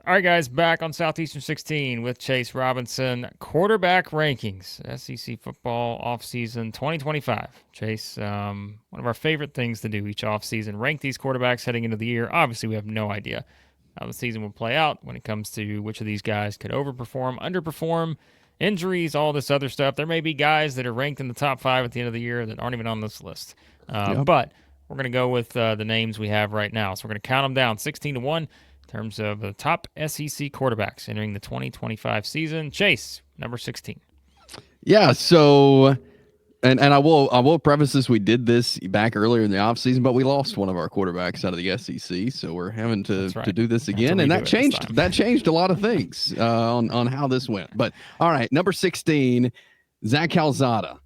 All right, guys, back on Southeastern 16 with Chase Robinson. Quarterback rankings, SEC football offseason 2025. Chase, one of our favorite things to do each offseason, rank these quarterbacks heading into the year. Obviously, we have no idea how the season will play out when it comes to which of these guys could overperform, underperform, injuries, all this other stuff. There may be guys that are ranked in the top 5 at the end of the year that aren't even on this list. Yep. But we're going to go with the names we have right now. So we're going to count them down 16 to 1 in terms of the top SEC quarterbacks entering the 2025 season. Chase, number 16. Yeah. So, and I will preface this: we did this back earlier in the offseason, but we lost one of our quarterbacks out of the SEC, so we're having to do this again, and that changed a lot of things on how this went. But all right, number 16, Zach Calzada.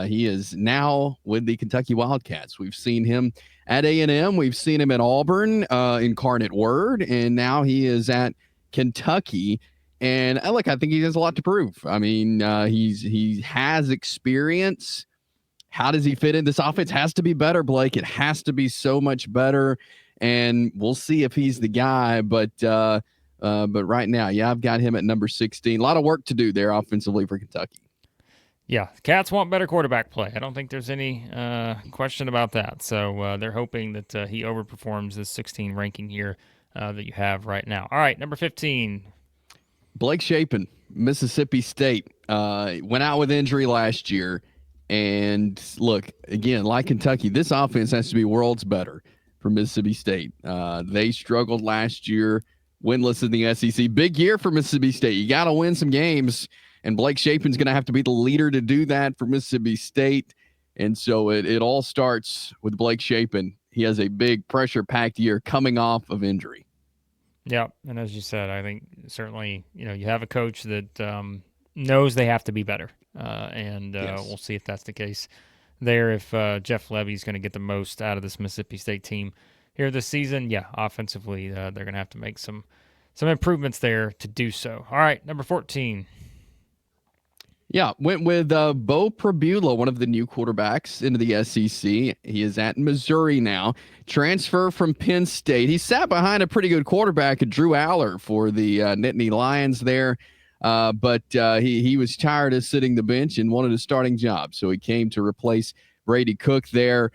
He is now with the Kentucky Wildcats. We've seen him at A&M. We've seen him at Auburn, Incarnate Word, and now he is at Kentucky. And look, I think he has a lot to prove. I mean, he has experience. How does he fit in? This offense has to be better, Blake. It has to be so much better, and we'll see if he's the guy. But right now, yeah, I've got him at number 16. A lot of work to do there offensively for Kentucky. Yeah, the Cats want better quarterback play. I don't think there's any question about that. So they're hoping that he overperforms this 16 ranking here that you have right now. All right, number 15. Blake Shapen, Mississippi State, went out with injury last year. And look, again, like Kentucky, this offense has to be worlds better for Mississippi State. They struggled last year, winless in the SEC. Big year for Mississippi State. You got to win some games. And Blake Shapen's going to have to be the leader to do that for Mississippi State. And so it all starts with Blake Shapen. He has a big pressure-packed year coming off of injury. Yeah, and as you said, I think certainly, you have a coach that knows they have to be better. And Yes. We'll see if that's the case there, if Jeff Levy's going to get the most out of this Mississippi State team here this season. Yeah, offensively, they're going to have to make some improvements there to do so. All right, number 14. Yeah, went with Bo Prabula, one of the new quarterbacks into the SEC. He is at Missouri now. Transfer from Penn State. He sat behind a pretty good quarterback, Drew Aller, for the Nittany Lions there. But he was tired of sitting the bench and wanted a starting job. So he came to replace Brady Cook there.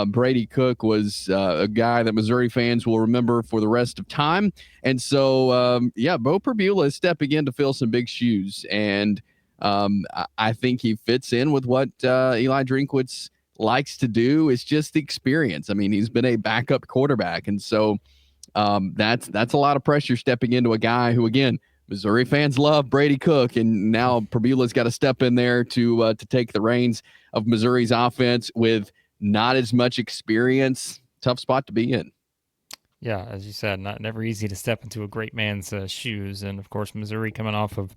Brady Cook was a guy that Missouri fans will remember for the rest of time. And so, Bo Prabula is stepping in to fill some big shoes. And I think he fits in with what Eli Drinkwitz likes to do. It's just the experience. I mean, he's been a backup quarterback. And so that's a lot of pressure stepping into a guy who, again, Missouri fans love Brady Cook. And now Prabula's got to step in there to take the reins of Missouri's offense with not as much experience. Tough spot to be in. Yeah, as you said, never easy to step into a great man's shoes. And, of course, Missouri coming off of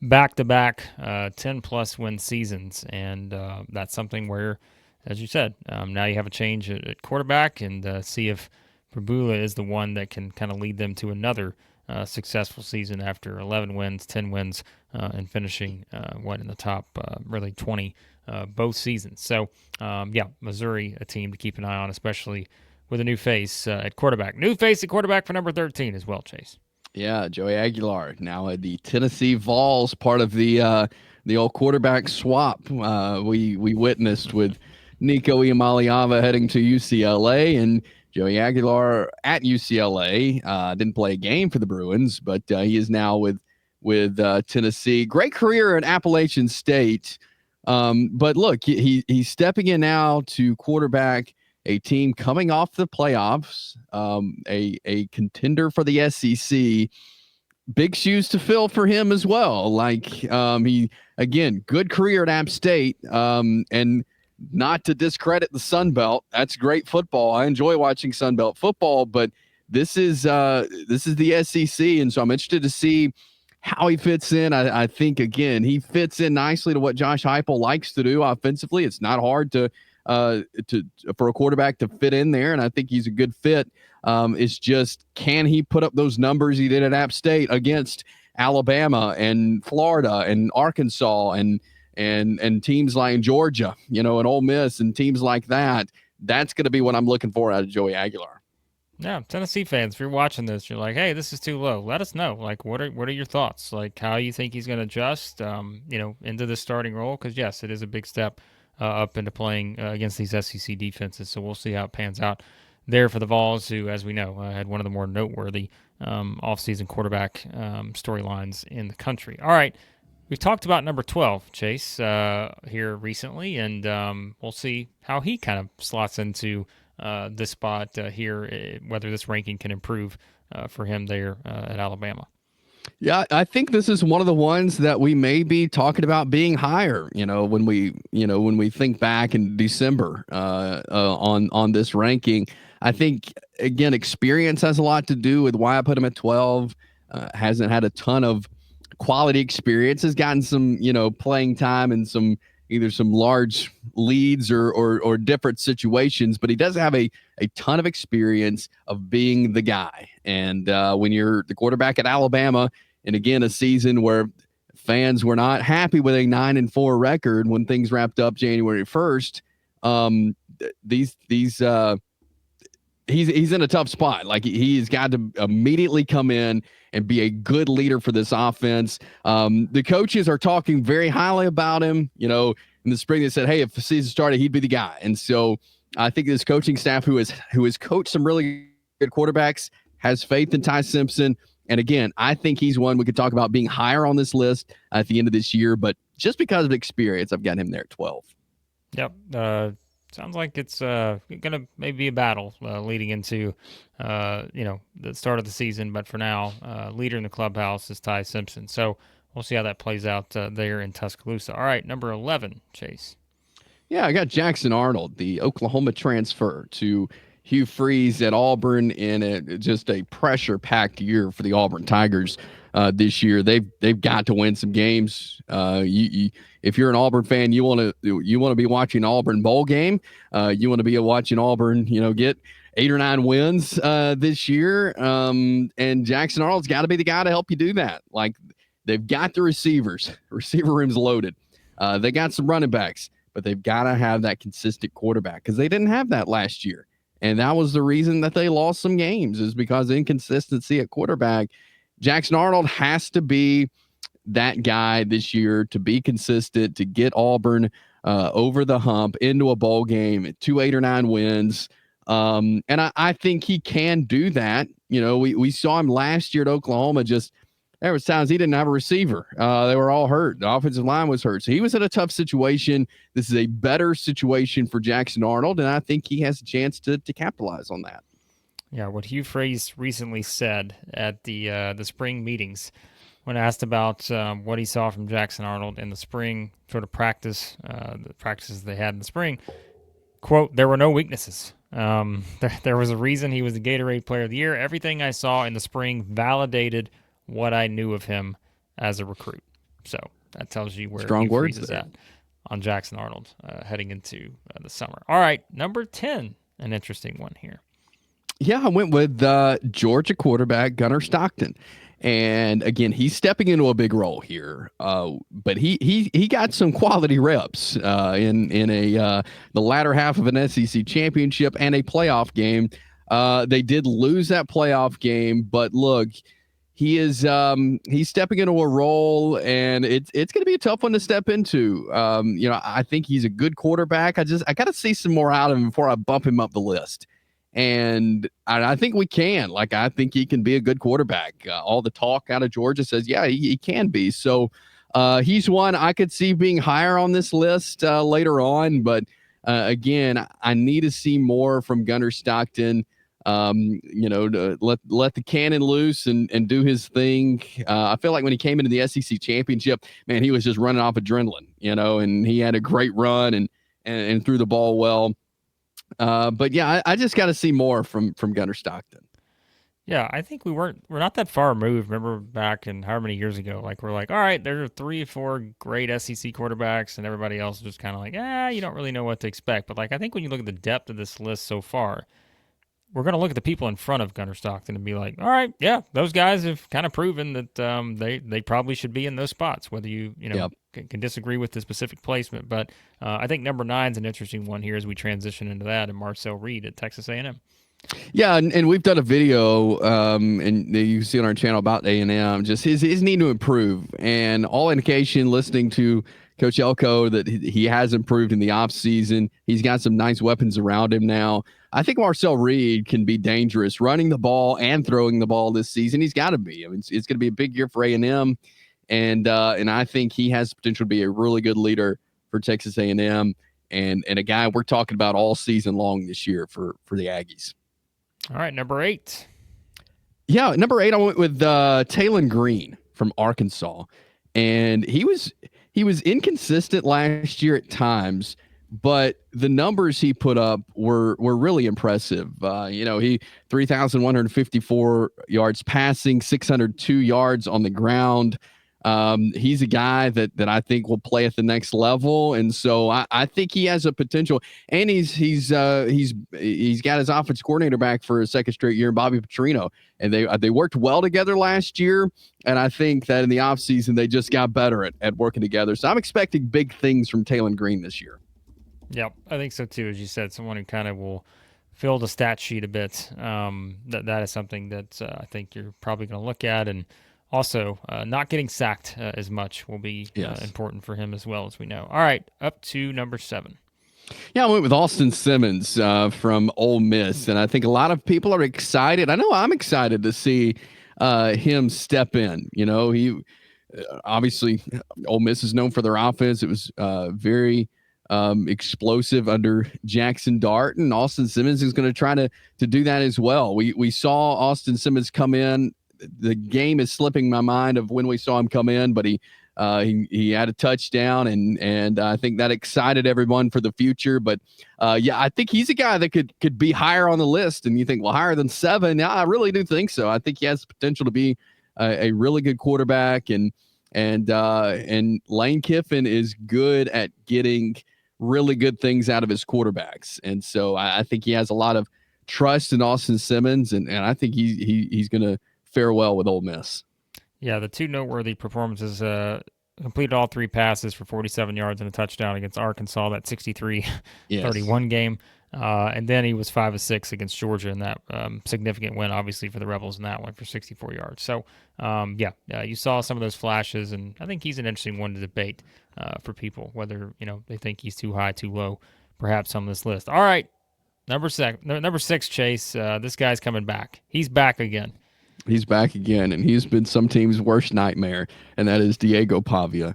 back-to-back 10-plus win seasons, and that's something where, as you said, now you have a change at quarterback, and see if Prabula is the one that can kind of lead them to another successful season after 11 wins, 10 wins, and finishing in the top really 20 both seasons. So, Missouri, a team to keep an eye on, especially with a new face at quarterback. New face at quarterback for number 13 as well, Chase. Yeah, Joey Aguilar now at the Tennessee Vols, part of the old quarterback swap we witnessed with Nico Iamaleava heading to UCLA, and Joey Aguilar at UCLA. Didn't play a game for the Bruins, but he is now with Tennessee. Great career at Appalachian State, but look, he's stepping in now to quarterback a team coming off the playoffs, a contender for the SEC. Big shoes to fill for him as well. Like, he, again, good career at App State, and not to discredit the Sun Belt. That's great football. I enjoy watching Sun Belt football, but this is the SEC, and so I'm interested to see how he fits in. I think, again, he fits in nicely to what Josh Heupel likes to do offensively. It's not hard for a quarterback to fit in there, and I think he's a good fit. It's just, can he put up those numbers he did at App State against Alabama and Florida and Arkansas and teams like Georgia, and Ole Miss and teams like that? That's going to be what I'm looking for out of Joey Aguilar. Yeah, Tennessee fans, if you're watching this, you're like, hey, this is too low. Let us know. Like, what are your thoughts? Like, how you think he's going to adjust, into this starting role? Because yes, it is a big step up into playing against these SEC defenses. So we'll see how it pans out there for the Vols, who, as we know, had one of the more noteworthy offseason quarterback storylines in the country. All right. We've talked about number 12, Chase, here recently, and we'll see how he kind of slots into this spot here, whether this ranking can improve for him there at Alabama. Yeah, I think this is one of the ones that we may be talking about being higher. When we think back in December on this ranking, I think again experience has a lot to do with why I put him at 12. Hasn't had a ton of quality experience. Has gotten some playing time and either some large leads or different situations, but he does have a ton of experience of being the guy. And when you're the quarterback at Alabama, and again, a season where fans were not happy with a 9-4 record when things wrapped up January 1st, he's in a tough spot. Like he's got to immediately come in and be a good leader for this offense. The coaches are talking very highly about him. In the spring they said, hey, if the season started, he'd be the guy. And so I think this coaching staff who has coached some really good quarterbacks has faith in Ty Simpson. And again, I think he's one we could talk about being higher on this list at the end of this year. But just because of experience, I've got him there at 12. Yep. Sounds like it's going to maybe be a battle leading into, the start of the season. But for now, leader in the clubhouse is Ty Simpson. So we'll see how that plays out there in Tuscaloosa. All right, number 11, Chase. Yeah, I got Jackson Arnold, the Oklahoma transfer to Hugh Freeze at Auburn in just a pressure-packed year for the Auburn Tigers this year. They've got to win some games. If you're an Auburn fan, you want to be watching Auburn bowl game. You want to be watching Auburn, get 8 or 9 wins this year. And Jackson Arnold's got to be the guy to help you do that. Like they've got the receivers, receiver room's loaded. They got some running backs, but they've got to have that consistent quarterback because they didn't have that last year. And that was the reason that they lost some games is because of inconsistency at quarterback. Jackson Arnold has to be that guy this year to be consistent, to get Auburn over the hump into a bowl game, 2 8 or 9 wins. And I think he can do that. We saw him last year at Oklahoma. There was times he didn't have a receiver. They were all hurt. The offensive line was hurt. So he was in a tough situation. This is a better situation for Jackson Arnold, and I think he has a chance to capitalize on that. Yeah, what Hugh Freeze recently said at the spring meetings when asked about what he saw from Jackson Arnold in the spring sort of practice, the practices they had in the spring, quote, there were no weaknesses. There was a reason he was the Gatorade Player of the Year. Everything I saw in the spring validated what I knew of him as a recruit. So that tells you where Hugh Freeze is at on Jackson Arnold heading into the summer. All right, number 10, an interesting one here. Yeah, I went with Georgia quarterback Gunner Stockton. And again, he's stepping into a big role here, but he got some quality reps in the latter half of an SEC championship and a playoff game. They did lose that playoff game, but look, he's stepping into a role, and it's going to be a tough one to step into. I think he's a good quarterback. I got to see some more out of him before I bump him up the list. And I think we can. Like, I think he can be a good quarterback. All the talk out of Georgia says, yeah, he can be. So he's one I could see being higher on this list later on. But again, I need to see more from Gunner Stockton. To let the cannon loose and do his thing. I feel like when he came into the SEC championship, man, he was just running off adrenaline, and he had a great run and threw the ball well. But yeah, I just got to see more from Gunner Stockton. Yeah, I think we're not that far removed. Remember back in however many years ago, like we're like, all right, there are 3 or 4 great SEC quarterbacks, and everybody else is just kind of like, you don't really know what to expect. But like, I think when you look at the depth of this list so far, we're going to look at the people in front of Gunner Stockton and be like, all right, yeah, those guys have kind of proven that they probably should be in those spots, whether you can disagree with the specific placement. But I think number 9 is an interesting one here as we transition into that, and Marcel Reed at Texas A&M. Yeah, and we've done a video, and you can see on our channel about A&M, just his need to improve. And all indication, listening to Coach Elko, that he has improved in the offseason. He's got some nice weapons around him now. I think Marcel Reed can be dangerous running the ball and throwing the ball this season. He's got to be. I mean, it's going to be a big year for A&M, and I think he has the potential to be a really good leader for Texas A&M, and a guy we're talking about all season long this year for the Aggies. All right, number 8. Yeah, number 8, I went with Talon Green from Arkansas, and he was inconsistent last year at times, but the numbers he put up were really impressive. He 3,154 yards passing, 602 yards on the ground. He's a guy that I think will play at the next level, and so I think he has a potential. And he's got his offense coordinator back for a second straight year, Bobby Petrino, and they worked well together last year. And I think that in the offseason they just got better at working together. So I'm expecting big things from Talon Green this year. Yep, I think so too. As you said, someone who kind of will fill the stat sheet a bit. That is something that I think you're probably going to look at, and also not getting sacked as much will be important for him as well, as we know. All right, up to number 7. Yeah, I went with Austin Simmons from Ole Miss, and I think a lot of people are excited. I know I'm excited to see him step in. He obviously, Ole Miss is known for their offense. It was very explosive under Jackson Dart, and Austin Simmons is going to try to do that as well. We saw Austin Simmons come in. The game is slipping my mind of when we saw him come in, but he had a touchdown, and I think that excited everyone for the future. But I think he's a guy that could be higher on the list. And you think, well, higher than 7? Yeah, I really do think so. I think he has the potential to be a really good quarterback, and Lane Kiffin is good at getting really good things out of his quarterbacks, and so I think he has a lot of trust in Austin Simmons, and I think he's going to fare well with Ole Miss. Yeah, the 2 noteworthy performances, completed all 3 passes for 47 yards and a touchdown against Arkansas, that 63-31 game. And then he was 5 of 6 against Georgia in that significant win, obviously, for the Rebels in that one for 64 yards. So, you saw some of those flashes, and I think he's an interesting one to debate for people, whether they think he's too high, too low, perhaps on this list. All right, number 6, Chase. This guy's coming back. He's back again. He's back again, and he's been some team's worst nightmare, and that is Diego Pavia.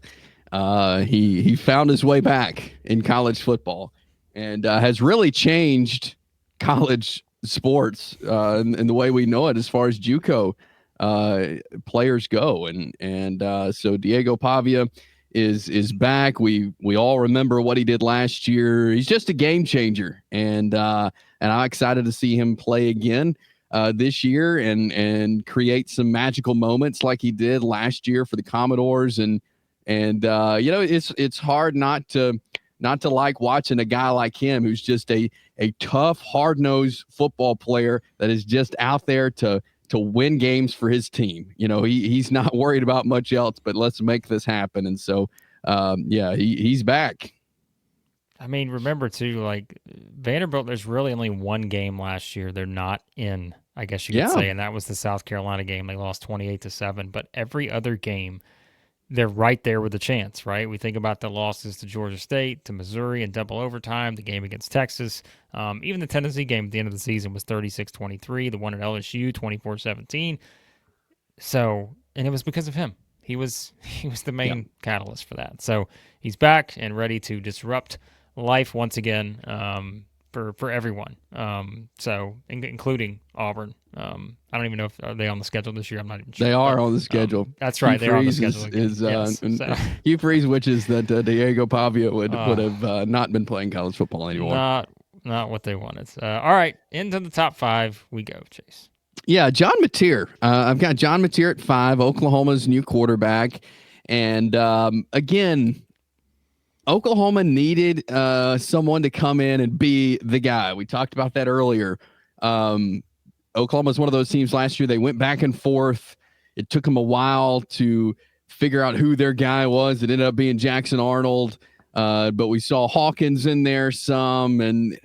He found his way back in college football, and has really changed college sports in the way we know it as far as JUCO players go, and so Diego Pavia is back. We all remember what he did last year. He's just a game changer, and I'm excited to see him play again this year and create some magical moments like he did last year for the Commodores. And it's hard not to like watching a guy like him who's just a tough, hard-nosed football player that is just out there to win games for his team. He's not worried about much else, but let's make this happen. And so he's back. I mean, remember too, like Vanderbilt, there's really only one game last year they're not in, I guess you could say, and that was the South Carolina game. They lost 28-7, but every other game they're right there with a chance, right? We think about the losses to Georgia State, to Missouri in double overtime, the game against Texas. Even the Tennessee game at the end of the season was 36-23, the one at LSU 24-17. So, and it was because of him. He was the main catalyst for that. So he's back and ready to disrupt life once again for everyone. So including Auburn. I don't even know if are they on the schedule this year. I'm not even sure. They are on the schedule. That's right. They're on the schedule. Hugh Freeze wishes that Diego Pavia would have not been playing college football anymore. Not what they wanted. All right, into the top 5 we go, Chase. Yeah, John Mateer. I've got John Mateer at 5, Oklahoma's new quarterback. And again, Oklahoma needed someone to come in and be the guy. We talked about that earlier. Oklahoma's one of those teams last year. They went back and forth. It took them a while to figure out who their guy was. It ended up being Jackson Arnold. But we saw Hawkins in there some. And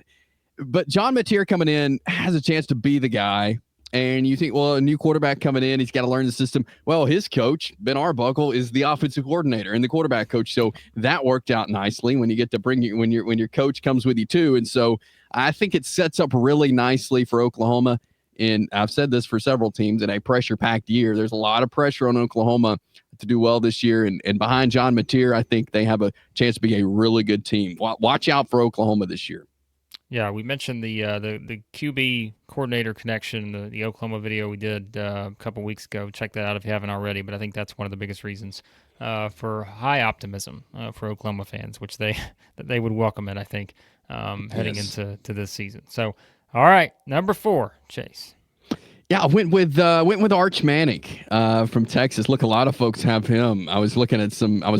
But John Mateer coming in has a chance to be the guy. And you think, well, a new quarterback coming in, he's got to learn the system. Well, his coach, Ben Arbuckle, is the offensive coordinator and the quarterback coach. So that worked out nicely when you get to bring you when your coach comes with you too. And so I think it sets up really nicely for Oklahoma. And I've said this for several teams in a pressure-packed year. There's a lot of pressure on Oklahoma to do well this year. And behind John Mateer, I think they have a chance to be a really good team. Watch out for Oklahoma this year. Yeah, we mentioned the QB coordinator connection, the Oklahoma video we did a couple weeks ago. Check that out if you haven't already. But I think that's one of the biggest reasons for high optimism for Oklahoma fans, which they that they would welcome it. I think heading into this season. So, all right, number 4, Chase. Yeah, I went with Arch Manning from Texas. Look, a lot of folks have him. I was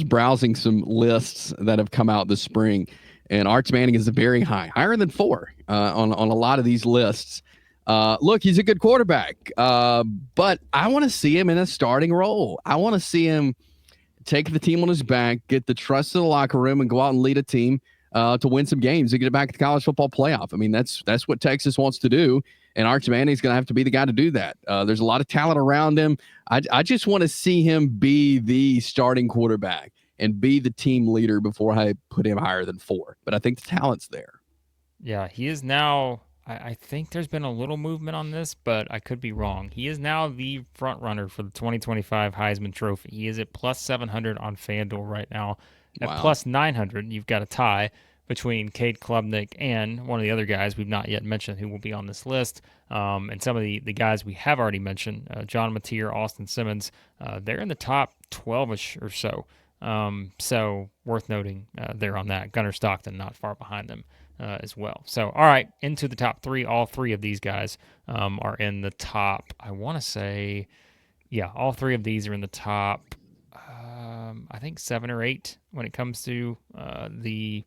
browsing some lists that have come out this spring, and Arch Manning is very higher than 4 on a lot of these lists. Look, he's a good quarterback, but I want to see him in a starting role. I want to see him take the team on his back, get the trust of the locker room, and go out and lead a team to win some games and get back to the college football playoff. I mean, that's what Texas wants to do, and Arch Manning's going to have to be the guy to do that. There's a lot of talent around him. I just want to see him be the starting quarterback and be the team leader before I put him higher than 4. But I think the talent's there. Yeah, he is now. I think there's been a little movement on this, but I could be wrong. He is now the front runner for the 2025 Heisman Trophy. He is at plus 700 on FanDuel right now. At plus 900, you've got a tie between Cade Klubnik and one of the other guys we've not yet mentioned who will be on this list. And some of the guys we have already mentioned, John Mateer, Austin Simmons, they're in the top 12-ish or so. So worth noting there on that. Gunner Stockton not far behind them as well. So, all right, into the top 3. All 3 of these guys are in the top, I want to say, yeah, all 3 of these are in the top, I think 7 or 8 when it comes to the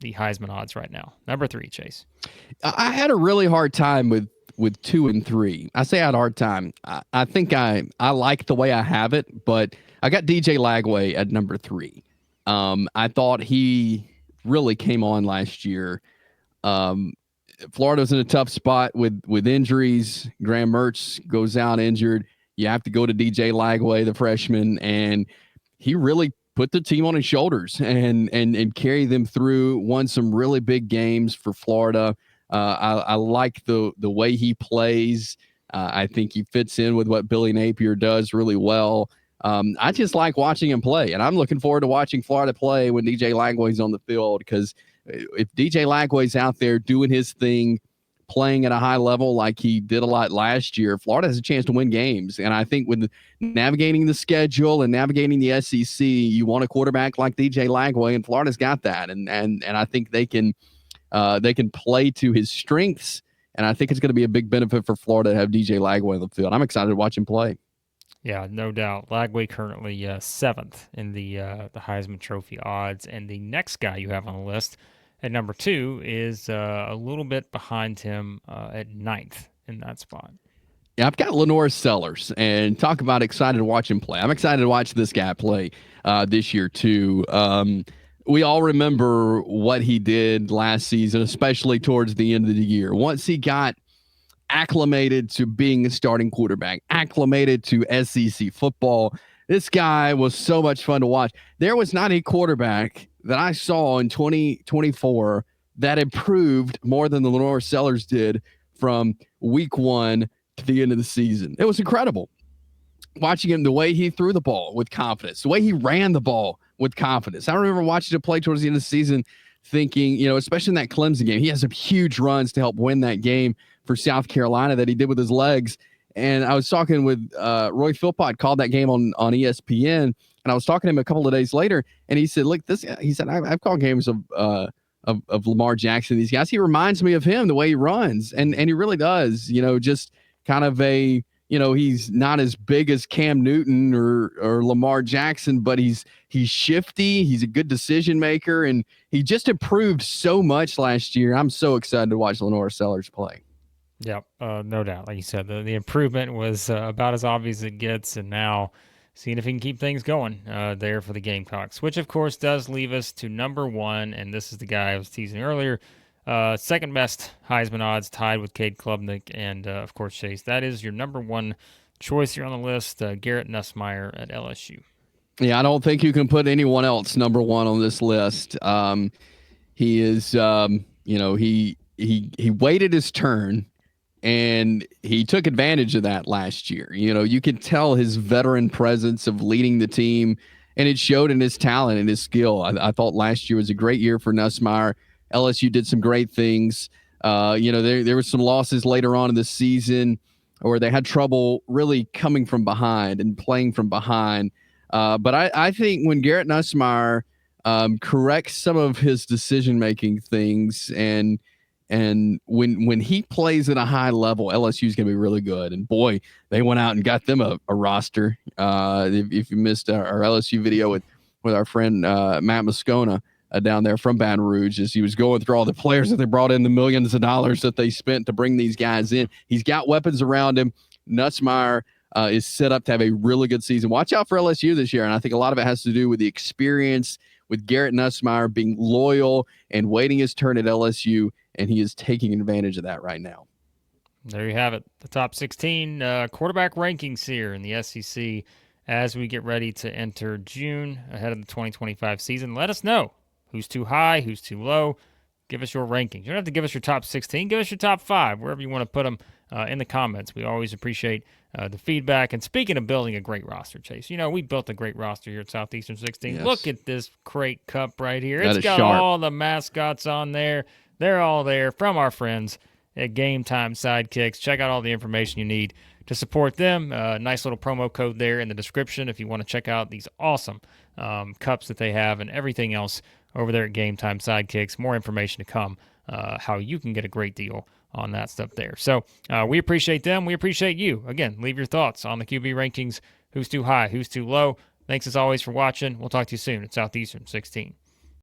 Heisman odds right now. Number 3, Chase. I had a really hard time with 2 and 3. I say I had a hard time. I think I like the way I have it, but I got DJ Lagway at number 3. I thought he really came on last year. Florida's in a tough spot with injuries. Graham Mertz goes out injured. You have to go to DJ Lagway, the freshman, and he really put the team on his shoulders and carry them through, won some really big games for Florida. I like the way he plays. I think he fits in with what Billy Napier does really well. I just like watching him play, and I'm looking forward to watching Florida play when DJ Lagway's on the field, because if DJ Lagway's out there doing his thing, playing at a high level like he did a lot last year, Florida has a chance to win games. And I think with navigating the schedule and navigating the SEC, you want a quarterback like DJ Lagway, and Florida's got that. And I think they can play to his strengths. And I think it's going to be a big benefit for Florida to have DJ Lagway on the field. I'm excited to watch him play. Yeah, no doubt. Lagway currently 7th in the Heisman Trophy odds, and the next guy you have on the list at number 2 is a little bit behind him at 9th in that spot. Yeah, I've got LaNorris Sellers, and talk about excited to watch him play. I'm excited to watch this guy play this year too. We all remember what he did last season, especially towards the end of the year. Once he got acclimated to being a starting quarterback, acclimated to SEC football, this guy was so much fun to watch. There was not a quarterback that I saw in 2024 that improved more than the LaNorris Sellers did from week 1 to the end of the season. It was incredible. Watching him, the way he threw the ball with confidence, the way he ran the ball with confidence. I remember watching him play towards the end of the season thinking, especially in that Clemson game, he has some huge runs to help win that game for South Carolina that he did with his legs. And I was talking with Roy Philpott, called that game on ESPN, and I was talking to him a couple of days later, and he said, "Look, he said, I've called games of Lamar Jackson. These guys, he reminds me of him the way he runs, and he really does. Just kind of a, he's not as big as Cam Newton or Lamar Jackson, but he's shifty. He's a good decision maker, and he just improved so much last year. I'm so excited to watch LaNorris Sellers play." Yep, no doubt. Like you said, the improvement was about as obvious as it gets, and now seeing if he can keep things going there for the Gamecocks, which of course does leave us to number 1, and this is the guy I was teasing earlier. Second best Heisman odds, tied with Cade Klubnik and, of course, Chase. That is your number one choice here on the list, Garrett Nussmeier at LSU. Yeah, I don't think you can put anyone else number one on this list. He is, he waited his turn, and he took advantage of that last year. You can tell his veteran presence of leading the team, and it showed in his talent and his skill. I thought last year was a great year for Nussmeier. LSU did some great things. There were some losses later on in the season where they had trouble really coming from behind and playing from behind. But I think when Garrett Nussmeier corrects some of his decision-making things and when he plays at a high level, LSU is going to be really good. And boy, they went out and got them a roster. If you missed our LSU video with our friend Matt Moscona down there from Baton Rouge, as he was going through all the players that they brought in, the millions of dollars that they spent to bring these guys in. He's got weapons around him. Nussmeier is set up to have a really good season. Watch out for LSU this year, and I think a lot of it has to do with the experience, with Garrett Nussmeier being loyal and waiting his turn at LSU, and he is taking advantage of that right now. There you have it, the top 16 quarterback rankings here in the SEC as we get ready to enter June ahead of the 2025 season. Let us know who's too high, who's too low. Give us your rankings. You don't have to give us your top 16. Give us your top 5, wherever you want to put them in the comments. We always appreciate the feedback. And speaking of building a great roster, Chase, we built a great roster here at Southeastern 16. Yes. Look at this Crate Cup right here. That It's got sharp. all the mascots on there. They're all there from our friends at GameTime Sidekicks. Check out all the information you need to support them. Nice little promo code there in the description if you want to check out these awesome cups that they have and everything else over there at GameTime Sidekicks. More information to come, how you can get a great deal on that stuff there. So we appreciate them. We appreciate you. Again, leave your thoughts on the QB rankings. Who's too high? Who's too low? Thanks as always for watching. We'll talk to you soon at Southeastern 16.